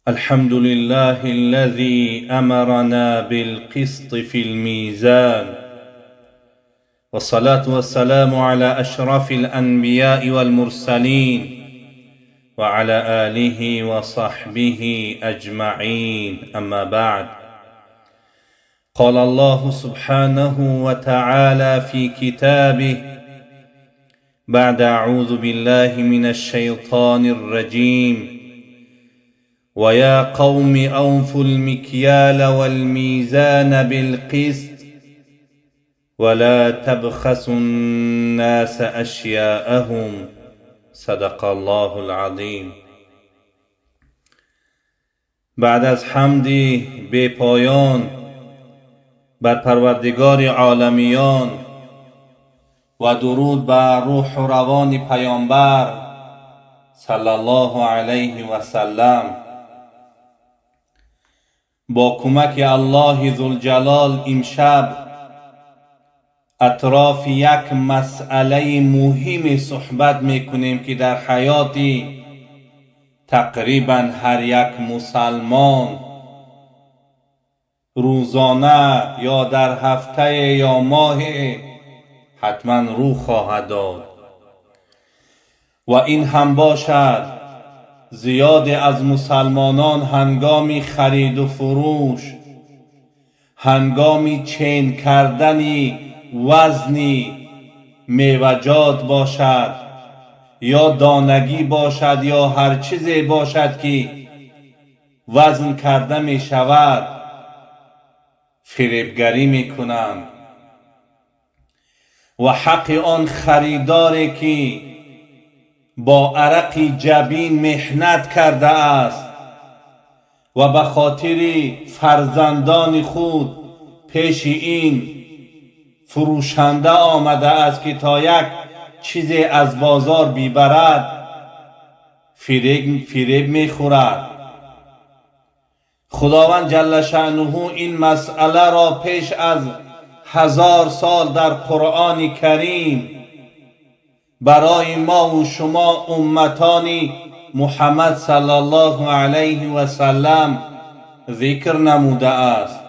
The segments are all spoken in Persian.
الحمد لله الذي أمرنا بالقسط في الميزان، والصلاة والسلام على أشرف الأنبياء والمرسلين وعلى آله وصحبه أجمعين. أما بعد، قال الله سبحانه وتعالى في كتابه بعد أعوذ بالله من الشيطان الرجيم: ويا قوم أوفوا المكيال والميزان بالقسط ولا تبخسوا الناس أشياءهم. صدق الله العظیم. بعد از حمد بی پایان بر پروردگار عالمیان و درود بر روح و روان پیامبر صلی الله علیه و سلم، با کمک الله ذوالجلال امشب اطراف یک مسئله مهم صحبت میکنیم که در حیاتی تقریبا هر یک مسلمان روزانه یا در هفته یا ماه حتما رو خواهد داد. و این هم باشد زیاد از مسلمانان هنگام خرید و فروش، هنگام چین کردن وزنی میوجات باشد یا دانگی باشد یا هر چیزی باشد که وزن کرده می شود، فریبگری می کنند و حق آن خریداری که با عرق جبین محنت کرده است و به خاطر فرزندان خود پیش این فروشنده آمده است که تا یک چیزی از بازار بیبرد، فریب میخورد. خداوند جل شأنه این مسئله را پیش از 1000 سال در قرآن کریم برای ما و شما امتان محمد صلی الله علیه و سلم ذکر نموده است.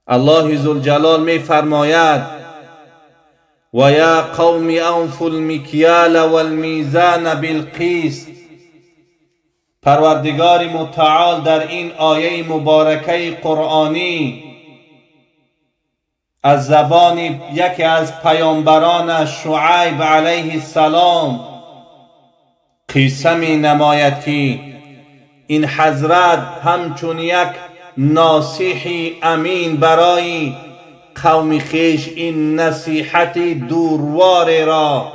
الله ذوالجلال می فرماید: و یا قوم اوفوا المکیال والمیزان بالقسط. پروردگار متعال در این آیه مبارکه قرآنی از زبان یکی از پیامبران شعیب علیه السلام قصه می نماید که این حضرت همچون یک ناصح امین برای قوم خویش این نصیحت دوروار را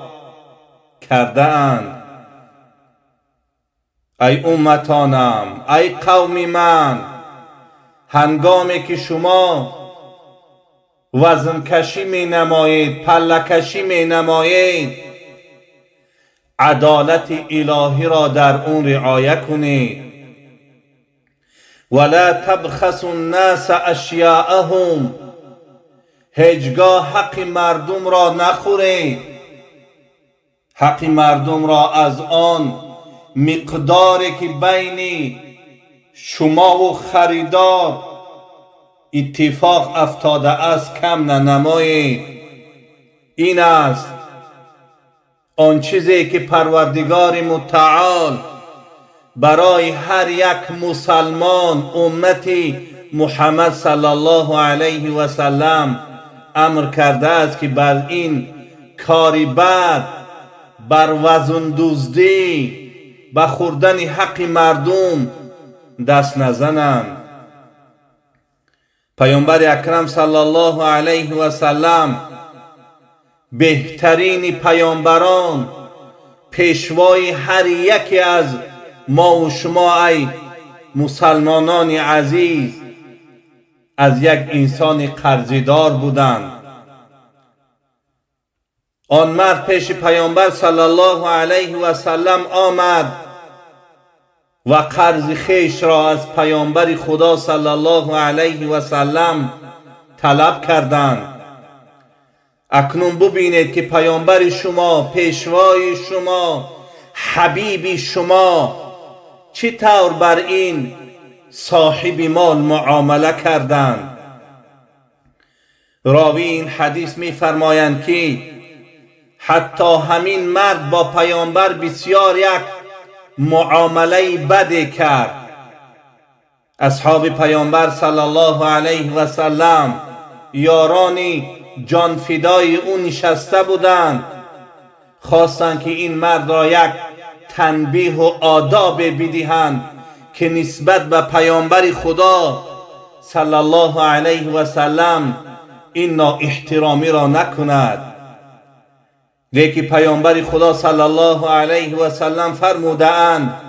کرده اند: ای امتانم، ای قوم من، هنگامی که شما وزن کشی می نمایید، پله کشی می نمایید، عدالت الهی را در اون رعایت کنید. ولا تبخسوا الناس اشیاءهم. هیچگاه حق مردم را نخورید، حق مردم را از آن مقداری که بین شما و خریدار اتفاق افتاده است کم ننمایید. این است آن چیزی که پروردگار متعال برای هر یک مسلمان امتی محمد صلی الله علیه و سلم امر کرده است که بر این کاری بد، بر وزن دزدی، به خوردن حق مردم دست نزنند. پیامبر اکرم صلی الله علیه و سلم بهترین پیامبران، پیشوای هر یکی از ما و شما ای مسلمانان عزیز، از یک انسان قرضدار بودند. آن مرد پیش پیامبر صلی الله علیه و سلم آمد و قرض خویش را از پیامبر خدا صلی الله علیه و سلم طلب کردند. اکنون ببینید که پیامبر شما، پیشوای شما، حبیب شما چی طور بر این صاحب مال معامله کردند؟ راوی این حدیث می فرمایند که حتی همین مرد با پیامبر بسیار یک معامله بد کرد. اصحاب پیامبر صلی الله علیه و سلم یارانی جان فدای او نشسته بودند، خواستند که این مرد را یک تنبیه و آداب بدهند که نسبت به پیامبر خدا صلی الله علیه و سلم این نااحترامی را نکند. لیکن پیامبر خدا صلی الله علیه و سلم فرمودند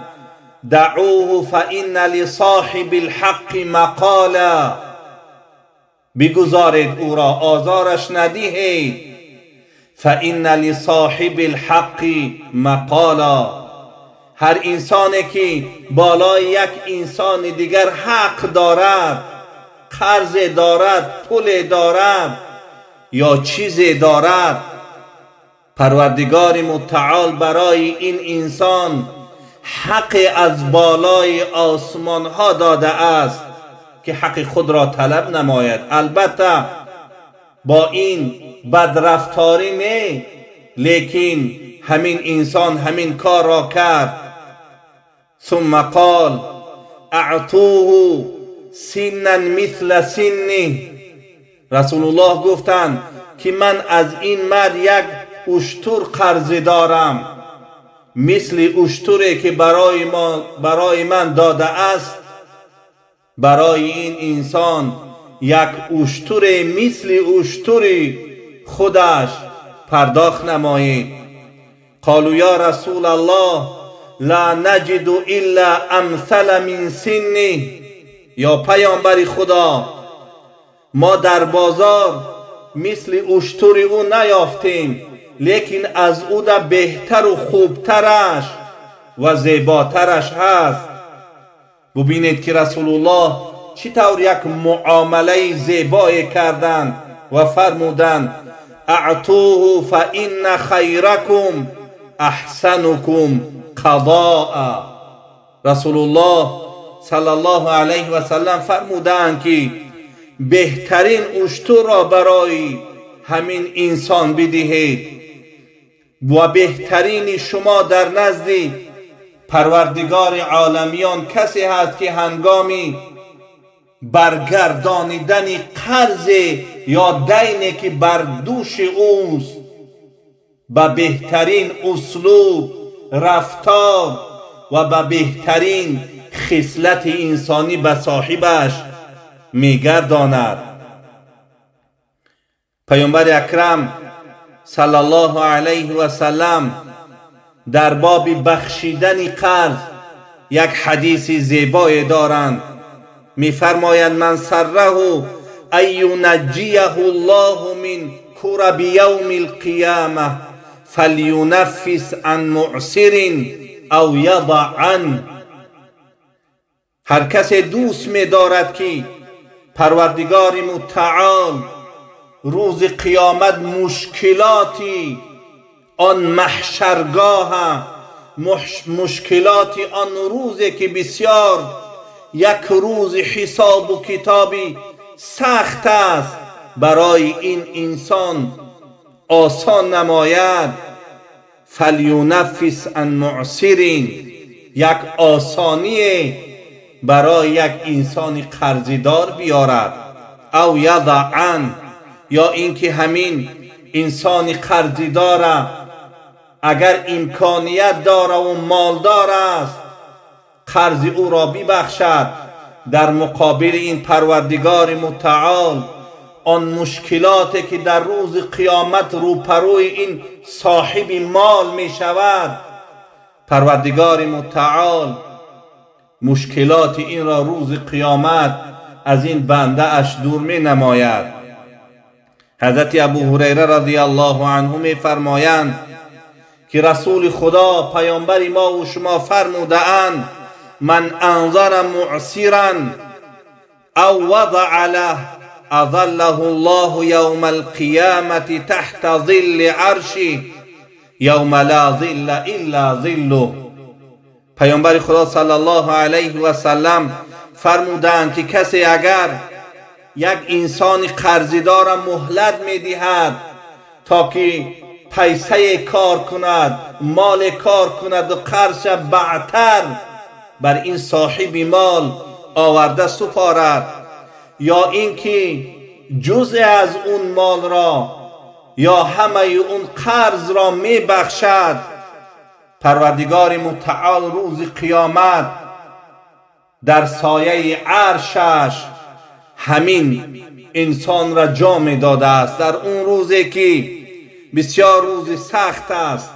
دعوه فإن لصاحب الحق مقالا، بگذارید او را، آزارش ندهید. فإن لصاحب الحق مقالا، هر انسانی که بالای یک انسان دیگر حق دارد، قرض دارد، پول دارد یا چیزی دارد، پروردگار متعال برای این انسان حق از بالای آسمان ها داده است که حق خود را طلب نماید. البته با این بدرفتاری نه، لیکن همین انسان همین کار را کرد. ثم قال اعطوه سنا مثل سنه، رسول الله گفتند که من از این مرد یک اشتر قرض دارم، مثل اشتری که برای من داده است، برای این انسان یک اشتر مثل اشتر خودش پرداخت نمایید. قالوا یا رسول الله لا نجد الا امثل من سنه، یا پیامبر خدا ما در بازار مثل اشتر او نیافتیم، لیکن از او در بهتر و خوبترش و زیباترش هست. ببینید که رسول الله چطور یک معامله زیبایی کردند و فرمودند اعطوه فإن خیرکم احسنکم قضاء. رسول الله صلی الله علیه و سلم فرمودند که بهترین اشتر را برای همین انسان بدهید و بهترین شما در نزد پروردگار عالمیان کسی هست که هنگامی برگردانیدن قرض یا دینی که بر دوش اوست به بهترین اسلوب رفتار و به بهترین خصلت انسانی به صاحبش میگرداند. پیامبر اکرم صلی الله علیه و سلم در باب بخشیدن قرض یک حدیث زیبایی دارند. میفرمایند من سره ان ینجیه الله من کرب یوم القیامه فلینفس عن معسر او یضع عنه. هر کس دوست می دارد که پروردگار متعال روز قیامت مشکلاتی آن محشرگاه، مشکلاتی آن روزی که بسیار یک روز حساب و کتابی سخت است برای این انسان آسان نماید. فلیونفس عن معسرین، یک آسانی برای یک انسان قرضدار بیارد. او یضع عنه، یا اینکه همین انسان قرضدار اگر امکانیت داره و مالدار است قرض او را ببخشد، در مقابل این پروردگار متعال آن مشکلاتی که در روز قیامت روپروی این صاحب مال می شود، پروردگار متعال مشکلات این را روز قیامت از این بنده اش دور می نماید. حضرت ابو هریره رضی الله عنه می فرمایند که رسول خدا پیامبر ما و شما فرموده اند من انظر معسرا او وضع له اظله الله یوم القیامة تحت ظل عرشه یوم لا ظل الا ظله. پیامبر خدا صلی الله علیه و سلم فرمودند که کسی اگر یک انسان قرضدار مهلت میدهد تا که پیسه کار کند، مال کار کند و قرضش بعدتر بر این صاحب مال آورده سپارد، یا اینکه جزء از اون مال را یا همه اون قرض را می بخشد، پروردگار متعال روز قیامت در سایه عرشش همین انسان را جا می داده است. در اون روزی که بسیار روز سخت است،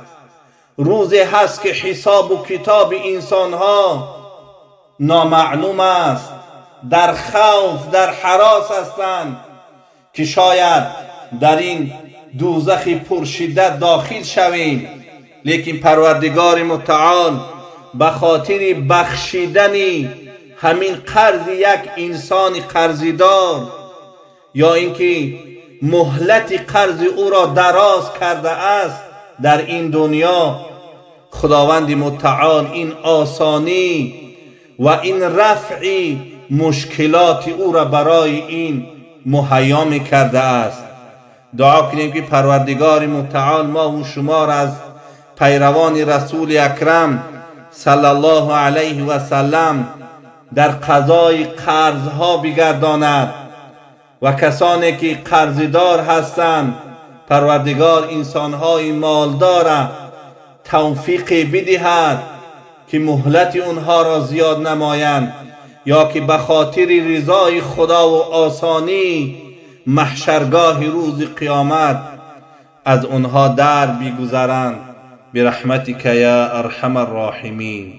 روزی هست که حساب و کتاب انسان ها نامعلوم است، در خوف در هراس هستند که شاید در این دوزخ پرشدت داخل شویم. لیکن پروردگار متعال به خاطر بخشیدن همین قرض یک انسان قرضدار یا اینکه مهلت قرض او را دراز کرده است در این دنیا، خداوند متعال این آسانی و این رفع مشکلات او را برای این مهیا کرده است. دعا کنیم که پروردگار متعال ما و شما را از پیروان رسول اکرم صلی الله علیه و سلم در قضای قرضها بگرداند و کسانی که قرضدار هستند پروردگار انسانهای مالدار توفیق بدهد که مهلت اونها را زیاد نمایند، یا که به خاطر رضای خدا و آسانی محشرگاه روز قیامت از اونها در بگذرند. برحمتک یا ارحم الراحمین.